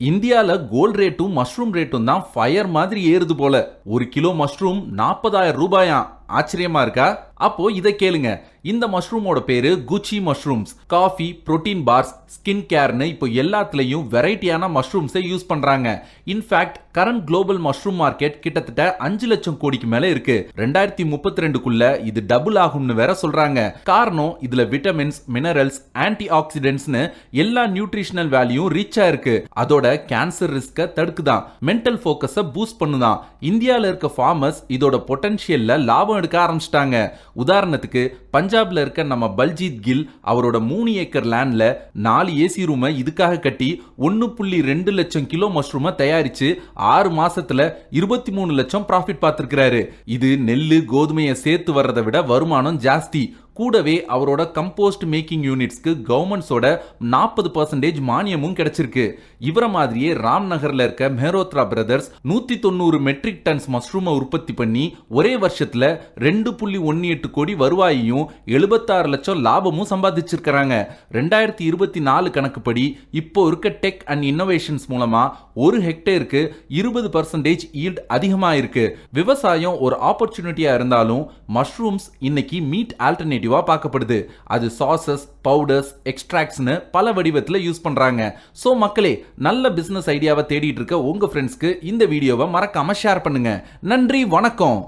இந்தியால கோல்ட் ரேட்டும் மஷ்ரூம் ரேட்டும் தான் ஃபயர் மாதிரி ஏறுது போல. ஒரு கிலோ மஷ்ரூம் 40,000 ரூபாயாம். ஆச்சரியமா இருக்கா? அப்போ இதை கேளுங்க. இந்த மஷ்ரூமோட பேரு குச்சி mushrooms. Coffee, protein bars, skin கேர்னு இப்போ எல்லாத்துலயும் வெரைட்டியான மஷ்ரூம்ஸை யூஸ் பண்றாங்க. In fact current global mushroom market கிட்டத்தட்ட 5 லட்சம் கோடிக்கு மேல இருக்கு. 2032க்குள்ள இது டபுள் ஆகும்னு வேற சொல்றாங்க. காரணம் இதுல விட்டமின்ஸ், மினரல்ஸ், ஆன்டி ஆக்சிடென்ட்ஸ்னு எல்லா நியூட்ரிஷனல் வேல்யூ ரிச்சா இருக்கு. அதோட கேன்சர் ரிஸ்க தடுக்குதான், மென்டல் போக்கஸ பூஸ்ட் பண்ணுதான். இந்தியால இருக்க ஃபார்மர்ஸ் இதோட பொட்டன்ஷியல்ல லாபம் எடுக்க ஆரம்பிச்சிட்டாங்க. உதாரணத்துக்கு பஞ்சாப்ல இருக்க நம்ம பல்ஜீத் கில் அவரோட 3 ஏக்கர் லேண்ட்ல 4 ஏசி ரூமை இதுக்காக கட்டி 1.2 லட்சம் கிலோ மஷ்ரூமை தயாரிச்சு 6 மாசத்துல 23 லட்சம் ப்ராஃபிட் பார்த்திருக்கிறாரு. இது நெல்லு, கோதுமையை சேர்த்து வர்றதை விட வருமானம் ஜாஸ்தி. கூடவே அவரோட கம்போஸ்ட் மேக்கிங் யூனிட்ஸ்க்கு கவர்மெண்ட்ஸோட 40% மானியமும் கிடைச்சிருக்கு. இவர மாதிரியே ராம் நகர்ல இருக்க மெஹரோத்ரா பிரதர்ஸ் 190 மெட்ரிக் டன்ஸ் மஷ்ரூமை உற்பத்தி பண்ணி ஒரே வருஷத்துல 2.18 கோடி வருவாயையும் 76 லட்சம் லாபமும் சம்பாதிச்சிருக்காங்க. 2024 கணக்குப்படி இப்போ இருக்க டெக் அண்ட் இன்னோவேஷன்ஸ் மூலமா ஒரு ஹெக்டேருக்கு 20% ஈல்ட் அதிகமா இருக்கு. விவசாயம் ஒரு ஆப்பர்ச்சுனிட்டியா இருந்தாலும் மஷ்ரூம்ஸ் இன்னைக்கு மீட் ஆல்டர்னேட்டிவ் பார்க்கப்படுது. அது சாசஸ், பவுடர்ஸ், எக்ஸ்ட்ராக்ட்ஸ்னு பல வடிவத்துல யூஸ் பண்றாங்க. சோ மக்களே, நல்ல பிசினஸ் ஐடியாவை தேடிட்டு இருக்க உங்க ஃப்ரெண்ட்ஸ்க்கு இந்த வீடியோவை மறக்காம ஷேர் பண்ணுங்க. நன்றி, வணக்கம்.